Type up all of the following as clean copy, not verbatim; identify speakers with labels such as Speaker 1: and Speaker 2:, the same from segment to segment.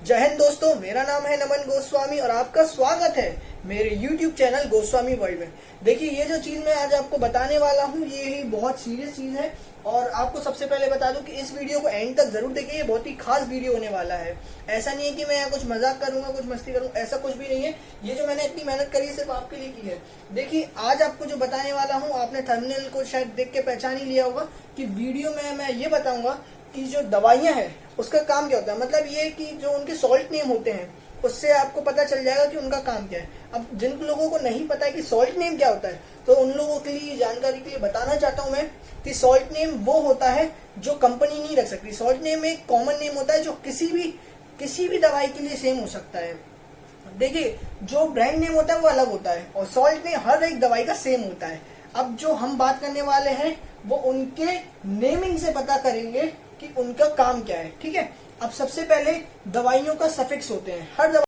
Speaker 1: जय हिंद दोस्तों, मेरा नाम है नमन गोस्वामी और आपका स्वागत है मेरे YouTube चैनल गोस्वामी वर्ल्ड में। देखिए, ये जो चीज मैं आज आपको बताने वाला हूँ ये ही बहुत सीरियस चीज है और आपको सबसे पहले बता दूं कि इस वीडियो को एंड तक जरूर देखिए। ये बहुत ही खास वीडियो होने वाला है। ऐसा नहीं है कि मैं यहाँ कुछ मजाक करूंगा, कुछ मस्ती करूंगा, ऐसा कुछ भी नहीं है। ये जो मैंने इतनी मेहनत करी है सिर्फ आपके लिए की है। देखिए, आज आपको जो बताने वाला हूँ, आपने थंबनेल को शायद देख के पहचान ही लिया होगा कि वीडियो में मैं ये बताऊंगा कि जो दवाइयां हैं उसका काम क्या होता है। मतलब ये कि जो उनके सॉल्ट नेम होते हैं उससे आपको पता चल जाएगा कि उनका काम क्या है। अब जिन लोगों को नहीं पता है कि सॉल्ट नेम क्या होता है, तो उन लोगों के लिए जानकारी के लिए बताना चाहता हूं मैं कि सॉल्ट नेम वो होता है जो कंपनी नहीं रख सकती। सॉल्ट नेम एक कॉमन नेम होता है जो किसी भी दवाई के लिए सेम हो सकता है। देखिए, जो ब्रांड नेम होता है वो अलग होता है और सॉल्ट नेम हर एक दवाई का सेम होता है। अब जो हम बात करने वाले हैं वो उनके नेमिंग से पता करेंगे कि उनका काम क्या है। ठीक है, अब सबसे पहले दवाइयों का सफिक्स होते हैं। हर दवाई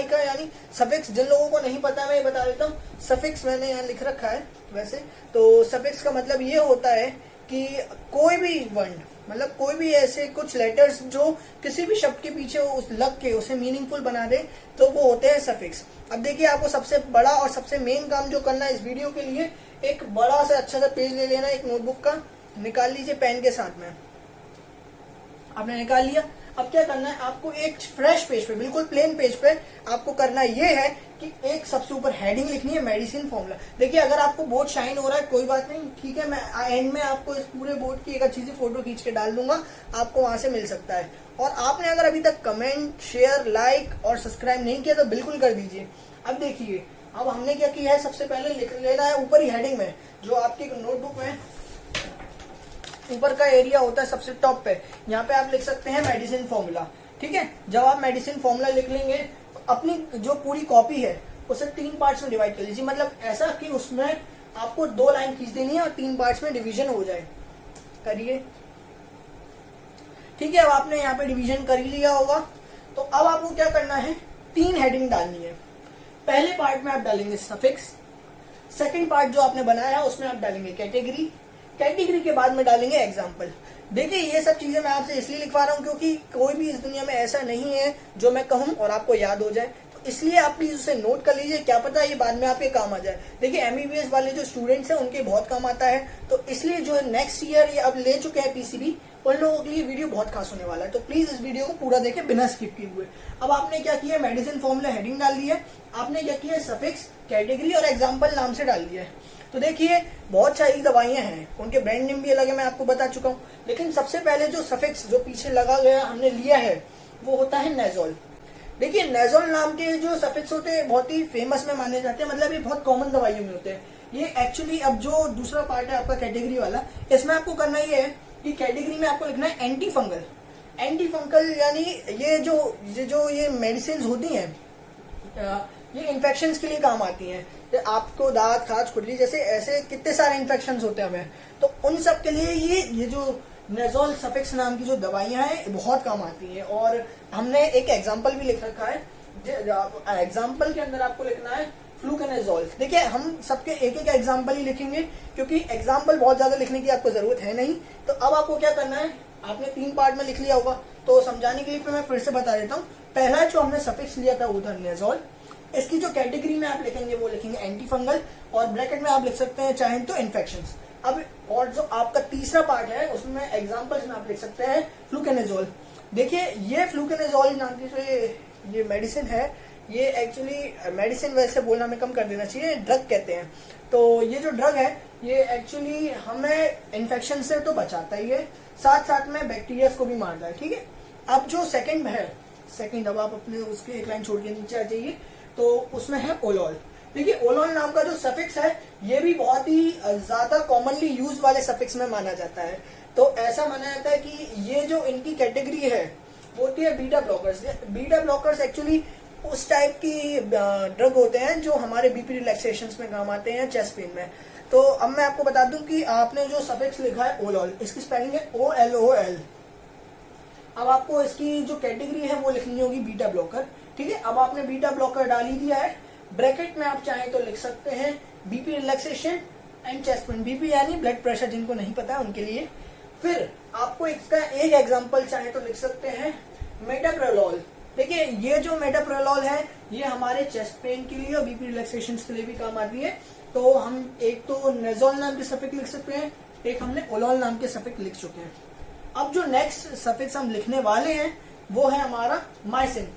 Speaker 1: का यानी सफिक्स, जिन लोगों को नहीं पता मैं ये बता देता हूँ। सफिक्स मैंने यहाँ लिख रखा है वैसे तो। सफिक्स का मतलब ये होता है कि कोई भी वर्ण, मतलब कोई भी ऐसे कुछ लेटर्स जो किसी भी शब्द के पीछे उस लग के उसे मीनिंगफुल बना दे, तो वो होते हैं सफिक्स। अब देखिए, आपको सबसे बड़ा और सबसे मेन काम जो करना है इस वीडियो के लिए, एक बड़ा सा अच्छा सा पेज ले लेना, एक नोटबुक का निकाल लीजिए पेन के साथ में। आपने निकाल लिया। अब क्या करना है, आपको एक फ्रेश पेज पे, बिल्कुल प्लेन पेज पे आपको करना ये है कि एक सबसे ऊपर हेडिंग लिखनी है, मेडिसिन फॉर्मूला। देखिए, अगर आपको बोर्ड शाइन हो रहा है कोई बात नहीं, ठीक है, मैं एंड में आपको इस पूरे बोर्ड की एक अच्छी सी फोटो खींच के डाल दूंगा, आपको वहां से मिल सकता है। और आपने अगर अभी तक कमेंट, शेयर, लाइक और सब्सक्राइब नहीं किया तो बिल्कुल कर दीजिए। अब देखिए, अब हमने क्या किया है, सबसे पहले लिख लेना है ऊपर ही हेडिंग में, जो आपकी नोटबुक में ऊपर का एरिया होता है सबसे टॉप पे, यहाँ पे आप लिख सकते हैं मेडिसिन फॉर्मूला। ठीक है, जब आप मेडिसिन फॉर्मूला लिख लेंगे तो अपनी जो पूरी कॉपी है उसे 3 पार्ट्स में डिवाइड कर लीजिए। मतलब ऐसा कि उसमें आपको 2 लाइन खींच देनी है और 3 पार्ट्स में डिवीजन हो जाए। करिए, ठीक है। अब आपने यहाँ पे डिवीजन कर लिया होगा, तो अब आपको क्या करना है, 3 हेडिंग डालनी है। पहले पार्ट में आप डालेंगे सफिक्स, सेकंड पार्ट जो आपने बनाया है उसमें आप डालेंगे कैटेगरी, कैटेगरी के बाद में डालेंगे एग्जाम्पल। देखिए, ये सब चीजें मैं आपसे इसलिए लिखवा रहा हूँ क्योंकि कोई भी इस दुनिया में ऐसा नहीं है जो मैं कहूँ और आपको याद हो जाए, तो इसलिए आप प्लीज उसे नोट कर लीजिए। क्या पता ये बाद में आपके काम आ जाए। देखिए, एमबीबीएस वाले जो स्टूडेंट्स हैं उनके बहुत काम आता है, तो इसलिए जो नेक्स्ट ईयर ये अब ले चुके हैं पीसीबी, उन लोगों के लिए वीडियो बहुत खास होने वाला है। तो प्लीज इस वीडियो को पूरा देखें बिना स्किप किए हुए। अब आपने क्या किया, मेडिसिन फॉर्मूला हेडिंग डाल दी है, आपने क्या किया, सफिक्स, कैटेगरी और एग्जाम्पल नाम से डाल दिया है। तो देखिए, बहुत सारी दवाइयां हैं, उनके ब्रांड नेम भी अलग है, मैं आपको बता चुका हूँ। लेकिन सबसे पहले जो सफिक्स जो पीछे लगा गया हमने लिया है वो होता है नेजोल। देखिए, नेजोल नाम के जो सफिक्स होते हैं बहुत ही फेमस में माने जाते हैं, मतलब ये बहुत कॉमन दवाइयों में होते हैं। ये एक्चुअली, अब जो दूसरा पार्ट है आपका कैटेगरी वाला, इसमें आपको करना ये है कि कैटेगरी में आपको लिखना है एंटी फंगल। एंटी फंगल यानी ये जो ये मेडिसिन होती हैं, ये इन्फेक्शंस के लिए काम आती हैं। तो आपको दांत, खाज, खुजली जैसे ऐसे कितने सारे इन्फेक्शंस होते हैं हमें, तो उन सब के लिए ये जो नेजोल सफिक्स नाम की जो दवाइयां हैं बहुत काम आती हैं। और हमने एक एग्जांपल भी लिख रखा है। एग्जांपल के अंदर आपको लिखना है फ्लूकेनाजोल। देखिए, हम सबके एक एक एग्जांपल ही लिखेंगे क्योंकि एग्जांपल बहुत ज्यादा लिखने की आपको जरूरत है नहीं। तो अब आपको क्या करना है, आपने 3 पार्ट में लिख लिया होगा, तो समझाने के लिए मैं फिर से बता देता हूँ। पहला जो हमने सफिक्स लिया था वो था नेजोल। इसकी जो कैटेगरी में आप लिखेंगे वो लिखेंगे एंटी फंगल, और ब्रैकेट में आप लिख सकते हैं चाहे तो इन्फेक्शंस। अब और जो आपका तीसरा पार्ट है उसमें एग्जांपल्स में आप लिख सकते हैं फ्लूकेनाजोल। देखिए, ये फ्लूकेनाजोल नाम की जो ये मेडिसिन है, ये एक्चुअली मेडिसिन वैसे बोलना में कम कर देना चाहिए, ड्रग कहते हैं। तो ये जो ड्रग है ये एक्चुअली हमें इन्फेक्शन से तो बचाता ही है, साथ साथ में बैक्टीरिया को भी मारता है। ठीक है, अब जो सेकंड है, सेकंड, अब आप अपने उसके एक लाइन छोड़ के नीचे आ जाइए, तो उसमें है ओलोल। देखिए, ओलोल नाम का जो सफिक्स है ये भी बहुत ही ज्यादा कॉमनली यूज वाले सफिक्स में माना जाता है। तो ऐसा माना जाता है कि ये जो इनकी कैटेगरी है वो होती है beta blockers. Beta blockers actually उस टाइप की ड्रग होते हैं जो हमारे बीपी रिलैक्सेशन में काम आते हैं, चेस्ट पेन में। तो अब मैं आपको बता दूं कि आपने जो सफिक्स लिखा है ओलोल, इसकी स्पेलिंग है OLOL। अब आपको इसकी जो कैटेगरी है वो लिखनी होगी बीटा ब्लॉकर। ठीक है, अब आपने बीटा ब्लॉकर डाल ही दिया है। ब्रैकेट में आप चाहें तो लिख सकते हैं BP relaxation and chest pain. BP यानी ब्लड प्रेशर, जिनको नहीं पता उनके लिए। फिर आपको इसका एक एग्जांपल चाहे तो लिख सकते हैं मेटाप्रोलोल। देखिए ये जो मेटाप्रोलोल है ये हमारे चेस्ट पेन के लिए और बीपी रिलैक्सेशन के लिए भी काम आती है। तो हम एक तो नेजोल नाम के सफिक्स लिख सकते हैं, एक हमने ओलोल नाम के सफिक्स लिख चुके हैं। अब जो नेक्स्ट सफिक्स हम लिखने वाले हैं वो है हमारा माइसिन।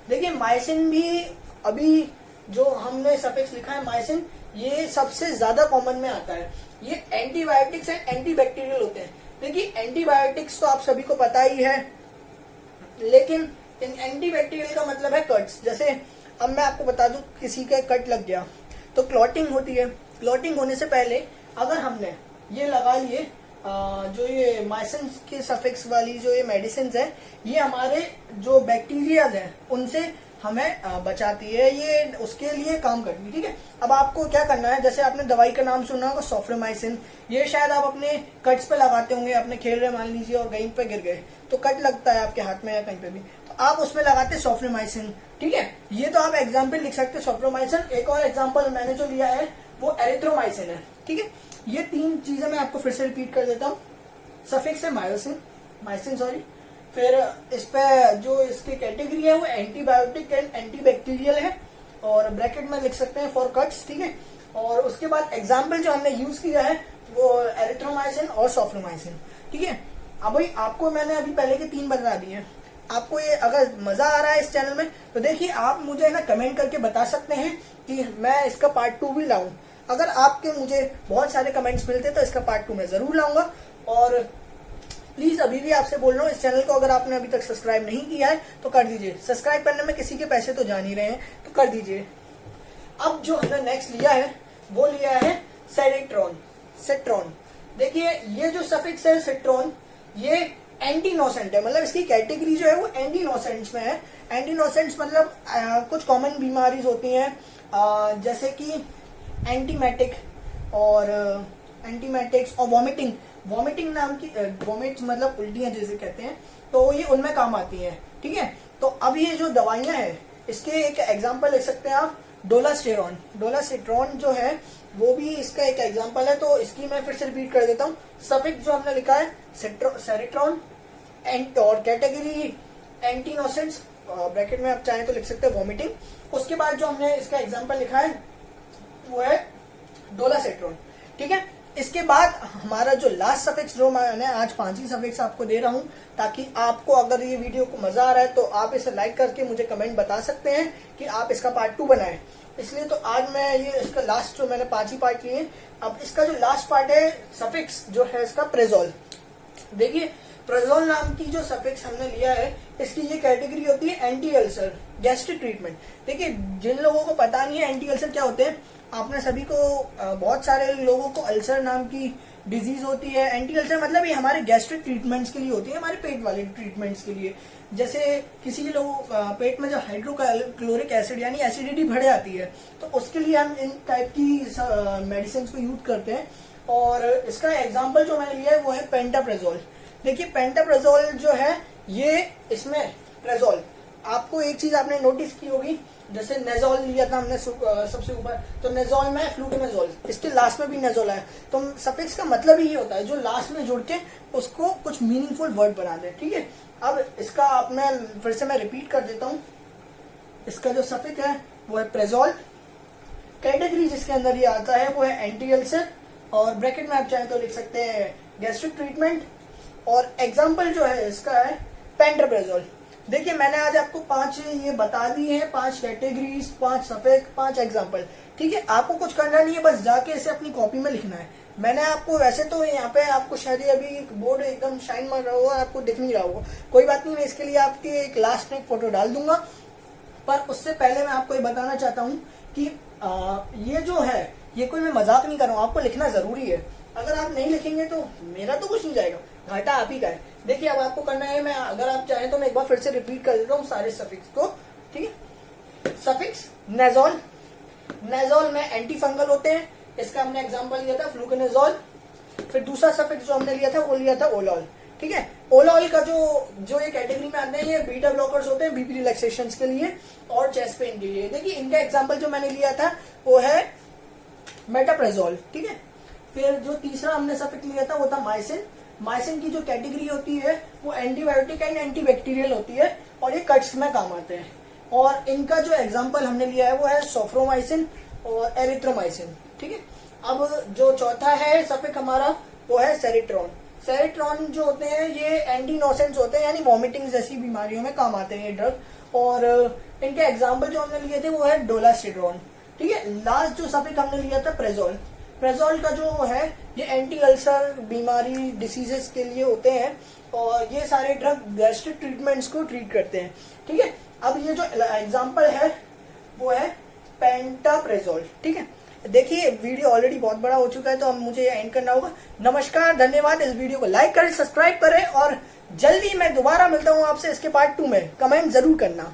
Speaker 1: देखिए माइसिन भी अभी जो हमने सफिक्स लिखा है माइसिन, ये सबसे ज्यादा कॉमन में आता है। ये एंटीबायोटिक्स एंड एंटीबैक्टीरियल होते हैं। देखिए एंटीबायोटिक्स तो आप सभी को पता ही है, लेकिन एंटीबैक्टीरियल का मतलब है कट्स। जैसे अब मैं आपको बता दूं किसी का कट लग गया तो क्लॉटिंग होती है। क्लॉटिंग होने से पहले अगर हमने ये लगा लिए जो ये माइसिन के सफिक्स वाली जो ये मेडिसिन है, ये हमारे जो बैक्टीरिया हैं उनसे हमें बचाती है, ये उसके लिए काम करती है। ठीक है, अब आपको क्या करना है, जैसे आपने दवाई का नाम सुना होगा सॉफ्रेमाइसिन, ये शायद आप अपने कट्स पे लगाते होंगे, अपने खेल रहे मान लीजिए और कहीं पे गिर गए तो कट लगता है आपके हाथ में या कहीं पे भी, तो आप उसमें लगाते सॉफ्रेमाइसिन। ठीक है, ये तो आप एग्जाम्पल लिख सकते हैं सॉफ्रेमाइसिन। एक और एग्जाम्पल मैंने जो लिया है वो एरिथ्रोमाइसिन है। ठीक है, ये तीन चीजें मैं आपको फिर से रिपीट कर देता हूँ। सफिक्स है माइसिन सॉरी, फिर इस पे जो इसकी कैटेगरी है वो एंटीबायोटिक एंड एंटीबैक्टीरियल है और ब्रैकेट में लिख सकते हैं फॉर कट्स। ठीक है, और उसके बाद एग्जाम्पल जो हमने यूज किया है वो एरिथ्रोमाइसिन और सॉफ्रेमाइसिन। ठीक है, अब भाई आपको मैंने अभी पहले के तीन बता दिए हैं। आपको ये अगर मजा आ रहा है इस चैनल में तो देखिए आप मुझे ना कमेंट करके बता सकते हैं कि मैं इसका पार्ट 2 भी लाऊं। अगर आपके मुझे बहुत सारे कमेंट्स मिलते तो इसका पार्ट 2 मैं जरूर लाऊंगा। और प्लीज अभी भी आपसे बोल रहा हूँ, इस चैनल को अगर आपने अभी तक सब्सक्राइब नहीं किया है तो कर दीजिए। सब्सक्राइब करने में किसी के पैसे तो जा नहीं रहे हैं, तो कर दीजिए। अब जो हमने नेक्स्ट लिया है वो लिया है सेट्रॉन। देखिए ये जो सफिक्स है सेट्रॉन, ये एंटीनोसेंट है, मतलब इसकी कैटेगरी जो है वो एंटीनोसेंट्स में है। एंटीनोसेंट्स मतलब कुछ कॉमन बीमारीज होती हैं जैसे कि एंटीमेटिक्स और वॉमिटिंग नाम की वॉमिट मतलब उल्टियां जैसे कहते हैं, तो ये उनमें काम आती हैं। ठीक है, तो अब ये जो दवाइयां हैं इसके एक एग्जांपल ले सकते हैं आप, डोलासिट्रॉन जो है वो भी इसका एक एग्जांपल है। तो इसकी मैं फिर से रिपीट कर देता हूँ। सफिक्स जो हमने लिखा है सेरिट्रॉन और कैटेगरी एंटीनोसेंट्स, ब्रैकेट में आप चाहें तो लिख सकते हैं वॉमिटिंग। उसके बाद जो हमने इसका एग्जांपल लिखा है वो है डोलासिट्रॉन। ठीक है, इसके बाद हमारा जो लास्ट सफिक्स जो मैंने आज 5 ही सफिक्स आपको दे रहा हूं, ताकि आपको अगर ये वीडियो को मजा आ रहा है तो आप इसे लाइक करके मुझे कमेंट बता सकते हैं कि आप इसका पार्ट 2 बनाएं। इसलिए तो आज मैं ये इसका लास्ट जो मैंने 5 ही पार्ट लिए। अब इसका जो लास्ट पार्ट है सफिक्स जो है इसका प्रेजोल। देखिए प्रेजोल नाम की जो सफिक्स हमने लिया है इसकी ये कैटेगरी होती है एंटी अल्सर गैस्ट्रिक ट्रीटमेंट। देखिए जिन लोगों को पता नहीं है एंटी अल्सर क्या होते हैं, आपने सभी को बहुत सारे लोगों को अल्सर नाम की डिजीज होती है। एंटी अल्सर मतलब ये हमारे गैस्ट्रिक ट्रीटमेंट्स के लिए होती है, हमारे पेट वाले ट्रीटमेंट्स के लिए। जैसे किसी के लोगों पेट में जो हाइड्रोक्लोरिक एसिड यानी एसिडिटी बढ़ जाती है तो उसके लिए हम इन टाइप की मेडिसिन को यूज करते हैं। और इसका एग्जाम्पल जो मैंने लिया है वो है पेंटाप्रेजोल। देखिए पेंटाप्रेजोल जो है ये इसमें प्रेजोल, आपको एक चीज आपने नोटिस की होगी, जैसे नेजोल लिया था हमने सबसे ऊपर, तो नेजोल में फ्लूटोनेजोल, इसके लास्ट में भी नेजोल है। तो सफिक्स का मतलब ही होता है जो लास्ट में जुड़ के उसको कुछ मीनिंगफुल वर्ड बना दे। ठीक है, अब इसका आप मैं फिर से मैं रिपीट कर देता हूँ। इसका जो सफिक्स है वो है प्रेजोल, कैटेगरी जिसके अंदर ये आता है वो है एंटी अल्सर, और ब्रैकेट में आप चाहें तो लिख सकते हैं गैस्ट्रिक ट्रीटमेंट, और एग्जाम्पल जो है इसका है पेंटाप्रेजोल। देखिए मैंने आज आपको 5 ये बता दिए हैं, 5 कैटेगरीज, 5 सफिक्स, 5 एग्जाम्पल। ठीक है, आपको कुछ करना नहीं है, बस जाके इसे अपनी कॉपी में लिखना है। मैंने आपको वैसे तो यहाँ पे आपको शायद अभी बोर्ड एकदम शाइन मार रहा होगा, आपको दिख नहीं रहा होगा, कोई बात नहीं, मैं इसके लिए आपके एक लास्ट में एक फोटो डाल दूंगा। पर उससे पहले मैं आपको ये बताना चाहता हूँ कि ये जो है ये कोई मैं मजाक नहीं कर रहा हूँ, आपको लिखना जरूरी है। अगर आप नहीं लिखेंगे तो मेरा तो कुछ नहीं जाएगा, घाटा आप ही का है। देखिए अब आपको करना है, मैं अगर आप चाहें तो मैं एक बार फिर से रिपीट कर देता हूँ सारे सफिक्स को। ठीक है, सफिक्स नेजोल, नेजोल में एंटी फंगल होते हैं, इसका हमने एग्जांपल लिया था फ्लूकोनेजोल। फिर दूसरा सफिक्स जो हमने लिया था वो लिया था ओलोल। ठीक है, ओलोल का जो ये कैटेगरी में आते हैं ये बीटा ब्लॉकर्स होते हैं बीपी रिलैक्सेशन के लिए और चेस्ट पेन के लिए। देखिए इनका एग्जाम्पल जो मैंने लिया था वो है मेटाप्रेजोल। ठीक है, फिर जो तीसरा हमने सफिक्स लिया था वो था माइसिन, माइसिन की जो कैटेगरी होती है वो एंटीबायोटिक एंड एंटीबैक्टीरियल होती है और ये कट्स में काम आते हैं। और इनका जो एग्जाम्पल हमने लिया है वो है सोफ्रोमाइसिन और एरिथ्रोमाइसिन। ठीक है, अब जो चौथा है सफिक हमारा वो है सेरिट्रॉन। सेरिट्रॉन जो होते हैं ये एंटीनोसेंट्स होते हैं, यानी वॉमिटिंग जैसी बीमारियों में काम आते हैं ये ड्रग। और इनके एग्जाम्पल जो हमने लिए थे वो है डोलास्टिड्रोन। ठीक है, लास्ट जो सफिक हमने लिया था प्रेजोल। प्रेजोल का जो है ये एंटी अल्सर बीमारी डिसीजेस के लिए होते हैं और ये सारे ड्रग गैस्ट्रिक ट्रीटमेंट्स को ट्रीट करते हैं। ठीक है, अब ये जो एग्जाम्पल है वो है पेंटाप्रेजोल। ठीक है, देखिए वीडियो ऑलरेडी बहुत बड़ा हो चुका है तो अब मुझे एंड करना होगा। नमस्कार, धन्यवाद। इस वीडियो को लाइक करें, सब्सक्राइब करें और जल्दी मैं दोबारा मिलता हूँ आपसे इसके पार्ट 2 में। कमेंट जरूर करना।